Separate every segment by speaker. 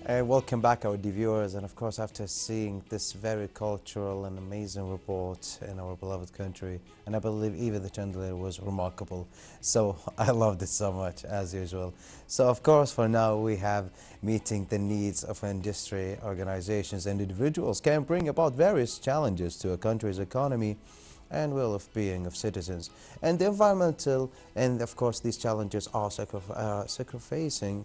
Speaker 1: Welcome back, our viewers, and of course, after seeing this very cultural and amazing report in our beloved country, and I believe even the chandelier was remarkable. So I loved it so much, as usual. So of course, for now, we have meeting the needs of industry, organizations, and individuals can bring about various challenges to a country's economy and will of being of citizens. And the environmental, and of course these challenges are surfacing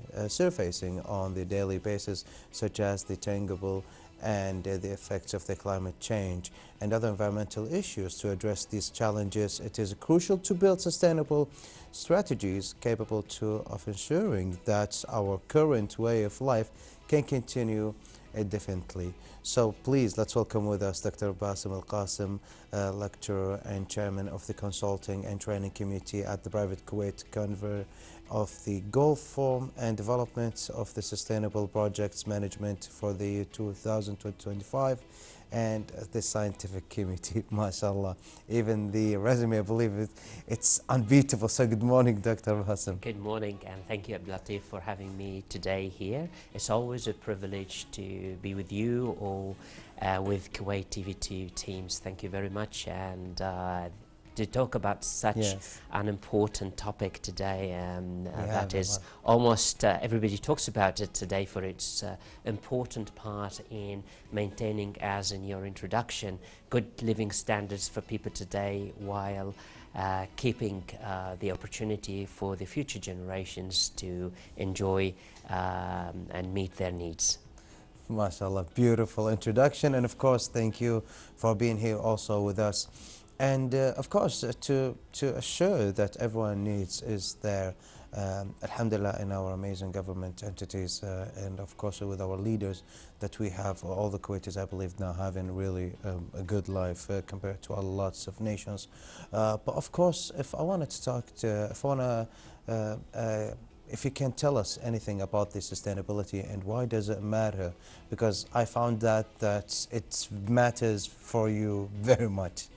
Speaker 1: on the daily basis, such as the tangible and the effects of the climate change and other environmental issues. To address these challenges, it is crucial to build sustainable strategies capable of ensuring that our current way of life can continue indefinitely. So please, let's welcome with us Dr. Bassem Alkassem, lecturer and chairman of the Consulting and Training Committee at the Private Kuwait, convener of the Goal Form and Development of the Sustainable Projects Management for the year 2025, and the Scientific Committee. MashaAllah, even the resume, I believe it's unbeatable. So good morning, Dr. Bassem.
Speaker 2: Good morning, and thank you, Abdulatif, for having me today here. It's always a privilege to be with you or with Kuwait TV2 teams. Thank you very much, and to talk about such an important topic today that is almost everybody talks about it today for its important part in maintaining, as in your introduction, good living standards for people today while keeping the opportunity for the future generations to enjoy and meet their needs.
Speaker 1: MashaAllah, beautiful introduction, and of course thank you for being here also with us. And of course, to assure that everyone needs is there, alhamdulillah, in our amazing government entities, and of course with our leaders, that we have all the Kuwaitis, I believe, now having really a good life compared to lots of nations. But of course, if you can tell us anything about the sustainability and why does it matter? Because I found that it matters for you very much.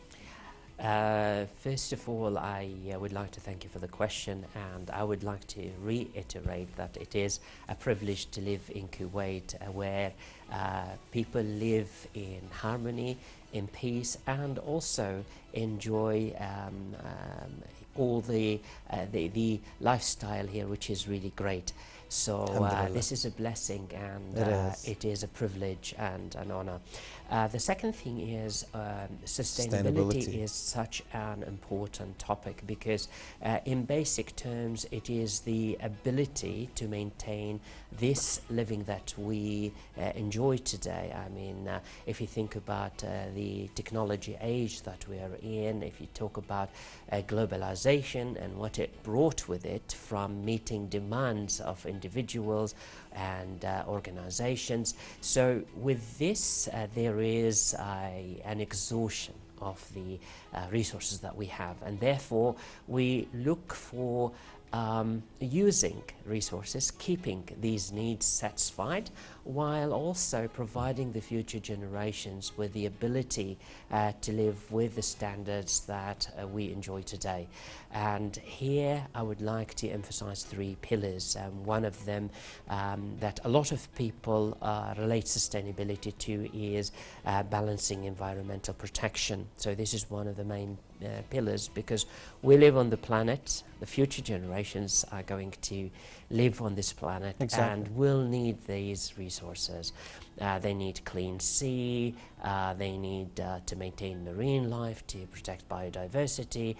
Speaker 2: First of all, I would like to thank you for the question, and I would like to reiterate that it is a privilege to live in Kuwait, where people live in harmony, in peace, and also enjoy all the lifestyle here, which is really great. So this is a blessing, and it is a privilege and an honor. The second thing is sustainability is such an important topic because in basic terms it is the ability to maintain this living that we enjoy today. I mean, if you think about the technology age that we are in, if you talk about globalization and what it brought with it from meeting demands of individuals and organizations. So with this there is an exhaustion of the resources that we have, and therefore we look for using resources, keeping these needs satisfied, while also providing the future generations with the ability to live with the standards that we enjoy today. And here I would like to emphasize three pillars. One of them that a lot of people relate sustainability to is balancing environmental protection. So this is one of the main pillars, because we live on the planet, the future generations are going to live on this planet and will need these resources. They need clean sea, they need to maintain marine life, to protect biodiversity,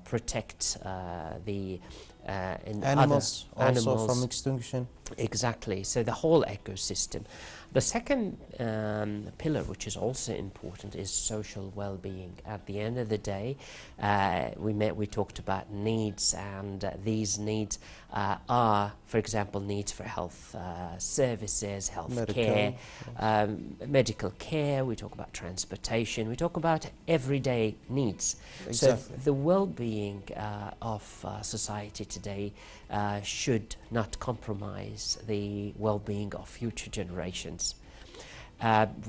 Speaker 2: protect the
Speaker 1: animals from extinction.
Speaker 2: Exactly, so the whole ecosystem. The second pillar, which is also important, is social well-being. At the end of the day, we talked about needs, and these needs are, for example, needs for health services, health care, medical care. We talk about transportation. We talk about everyday needs. So the well-being of society today should not compromise the well-being of future generations,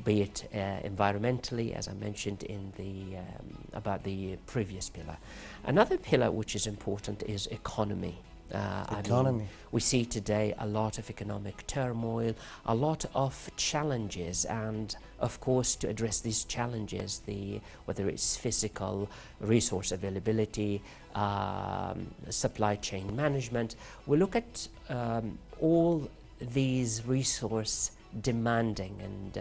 Speaker 2: be it environmentally, as I mentioned in the about the previous pillar. Another pillar which is important is economy.
Speaker 1: Economy.
Speaker 2: We see today a lot of economic turmoil, a lot of challenges, and of course to address these challenges, whether it's physical, resource availability, supply chain management, we look at all these resource demanding, and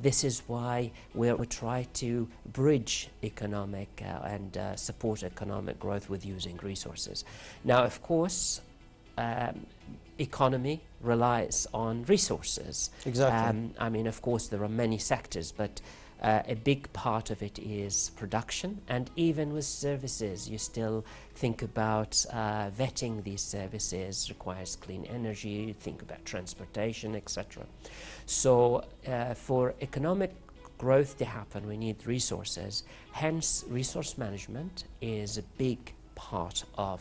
Speaker 2: this is why we try to bridge economic and support economic growth with using resources. Now, of course, economy relies on resources.
Speaker 1: Exactly.
Speaker 2: I mean, of course, there are many sectors, but a big part of it is production, and even with services, you still think about vetting these services requires clean energy, think about transportation, etc. So for economic growth to happen, we need resources. Hence, resource management is a big part of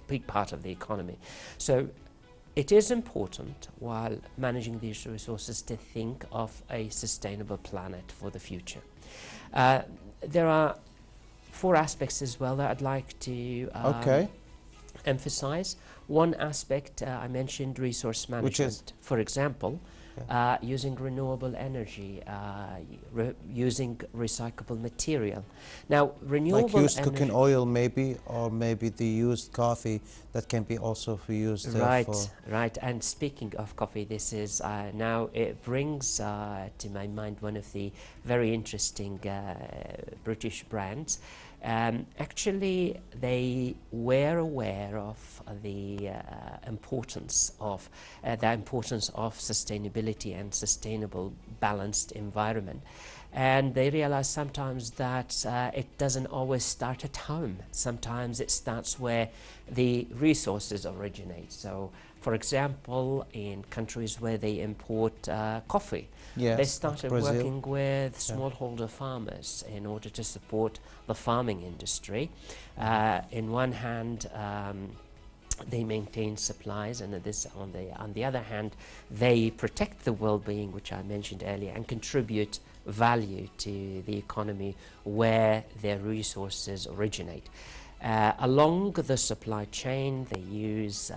Speaker 2: the economy. So it is important, while managing these resources, to think of a sustainable planet for the future. There are 4 aspects as well that I'd like to emphasize. One aspect, I mentioned resource management.
Speaker 1: Which is?
Speaker 2: For example, using renewable energy, using recyclable material. Now, renewable
Speaker 1: like used cooking oil, maybe, or maybe the used coffee that can be also used.
Speaker 2: Right. And speaking of coffee, this is now it brings to my mind one of the very interesting British brands. Actually, they were aware of the importance of sustainability and sustainable, balanced environment, and they realize sometimes that it doesn't always start at home. Sometimes it starts where the resources originate. So, for example, in countries where they import coffee, they started working with smallholder farmers in order to support the farming industry. In one hand, they maintain supplies, and on the other hand, they protect the well-being, which I mentioned earlier, and contribute value to the economy where their resources originate. Along the supply chain, they use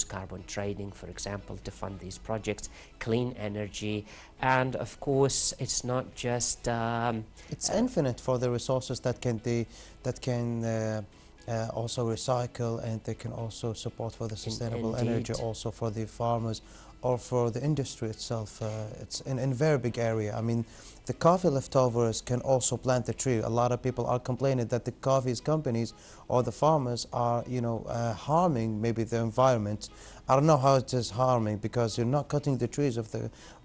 Speaker 2: carbon trading, for example, to fund these projects, clean energy, and of course, it's not just
Speaker 1: it's infinite for the resources that can also recycle, and they can also support for the sustainable energy, also for the farmers or for the industry itself. It's in a very big area. I mean, the coffee leftovers can also plant a tree. A lot of people are complaining that the coffee companies or the farmers are, harming maybe the environment. I don't know how it is harming, because you're not cutting the trees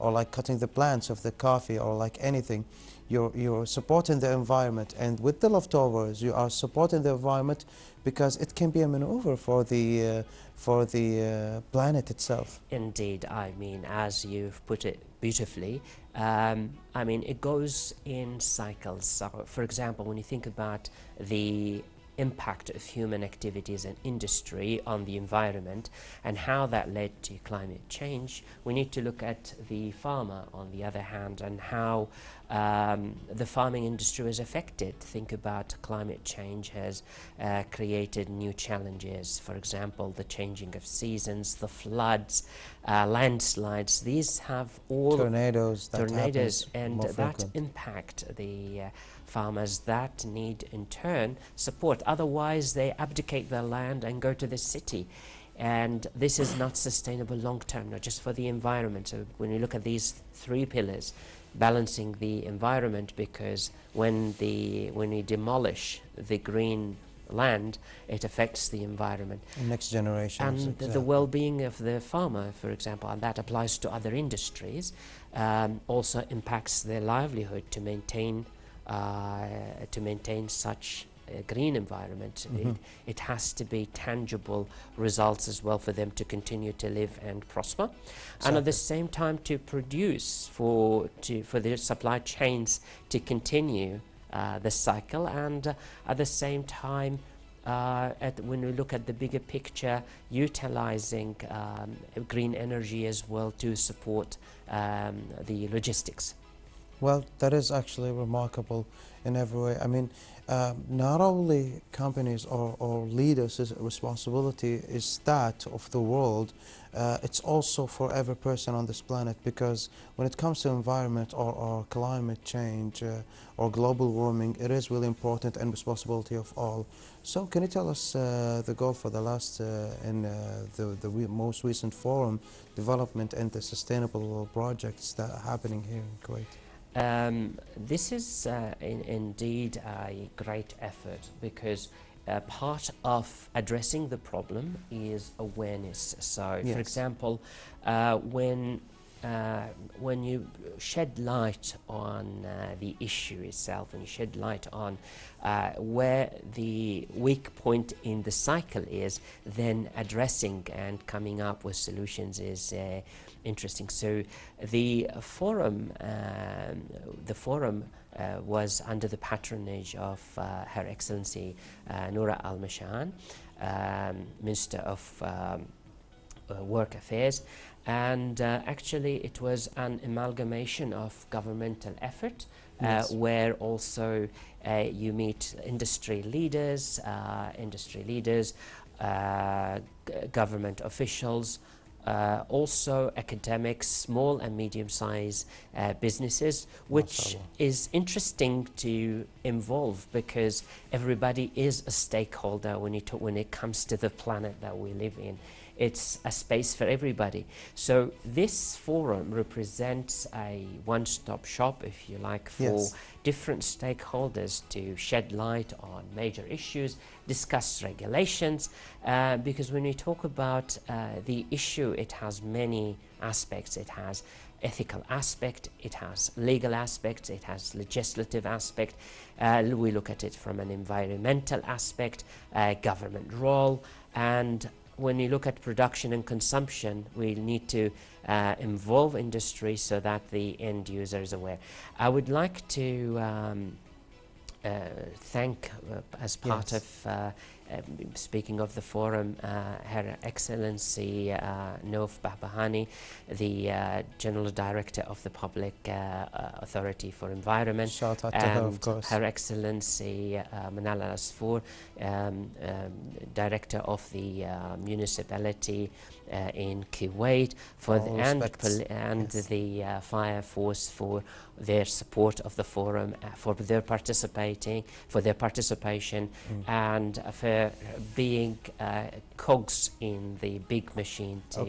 Speaker 1: or like cutting the plants of the coffee or like anything. You're supporting the environment, and with the leftovers, you are supporting the environment because it can be a maneuver for the planet itself.
Speaker 2: Indeed, I mean, as you've put it beautifully, I mean, it goes in cycles. So, for example, when you think about the impact of human activities and industry on the environment and how that led to climate change, we need to look at the farmer, on the other hand, and how the farming industry is affected. Think about climate change has created new challenges. For example, the changing of seasons, the floods, landslides. These have all
Speaker 1: tornadoes,
Speaker 2: and that impact the farmers that need in turn support. Otherwise, they abdicate their land and go to the city. And this is not sustainable long term, not just for the environment. So when you look at these 3 pillars, balancing the environment, because when we demolish the green land, it affects the environment.
Speaker 1: Next generation.
Speaker 2: And the well-being of the farmer, for example, and that applies to other industries, also impacts their livelihood to maintain such a green environment. It has to be tangible results as well for them to continue to live and prosper, and at the same time to produce for their supply chains to continue the cycle, and at the same time, when we look at the bigger picture, utilizing green energy as well to support the logistics.
Speaker 1: Well, that is actually remarkable in every way. I mean, not only companies or leaders' responsibility is that of the world, it's also for every person on this planet, because when it comes to environment or climate change or global warming, it is really important and responsibility of all. So can you tell us the goal for the last the most recent forum, development and the sustainable projects that are happening here in Kuwait?
Speaker 2: This is indeed a great effort, because part of addressing the problem is awareness. So,
Speaker 1: Yes.
Speaker 2: for example, when you shed light on the issue itself, when you shed light on where the weak point in the cycle is, then addressing and coming up with solutions is interesting. So the forum was under the patronage of Her Excellency Noura Al-Mashan, Minister of Work Affairs, and actually it was an amalgamation of governmental effort,
Speaker 1: Yes.
Speaker 2: where also you meet industry leaders, government officials, also academics, small and medium-sized businesses, which is interesting to involve, because everybody is a stakeholder when it comes to the planet that we live in. It's a space for everybody. So this forum represents a one-stop shop, if you like, for
Speaker 1: Yes.
Speaker 2: different stakeholders to shed light on major issues, discuss regulations, because when we talk about the issue, it has many aspects. It has ethical aspect, it has legal aspects, it has legislative aspect. We look at it from an environmental aspect, government role, and when you look at production and consumption, we need to involve industry so that the end user is aware. I would like to thank, as part
Speaker 1: Yes.
Speaker 2: of speaking of the forum, Her Excellency Nof Bahbahani, the General Director of the Public Authority for Environment.
Speaker 1: Shout out to her, of course.
Speaker 2: Her Excellency Manal Al-Asfour, Director of the Municipality in Kuwait, for the, and
Speaker 1: Yes.
Speaker 2: the Fire Force for their support of the forum, for their participation, and for being cogs in the big machine to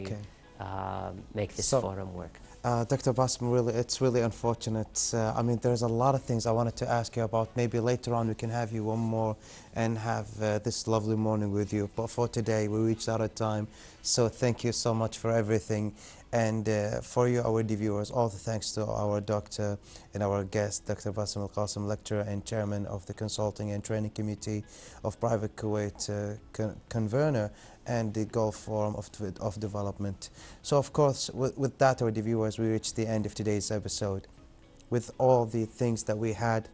Speaker 2: make this forum work.
Speaker 1: Dr. Bassem, really, it's really unfortunate. I mean, there's a lot of things I wanted to ask you about. Maybe later on we can have you one more and have this lovely morning with you. But for today, we reached out of time. So thank you so much for everything. And for you, our viewers, all the thanks to our doctor and our guest, Dr. Bassem Alkassem, lecturer and chairman of the Consulting and Training Committee of Private Kuwait, convener and the Gulf Forum of Development. So, of course, with that, our viewers, we reached the end of today's episode. With all the things that we had,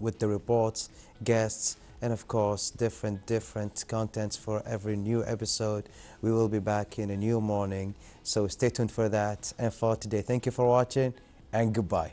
Speaker 1: with the reports, guests, and of course different contents for every new episode. We will be back in a new morning, so stay tuned for that. And for today, thank you for watching and goodbye.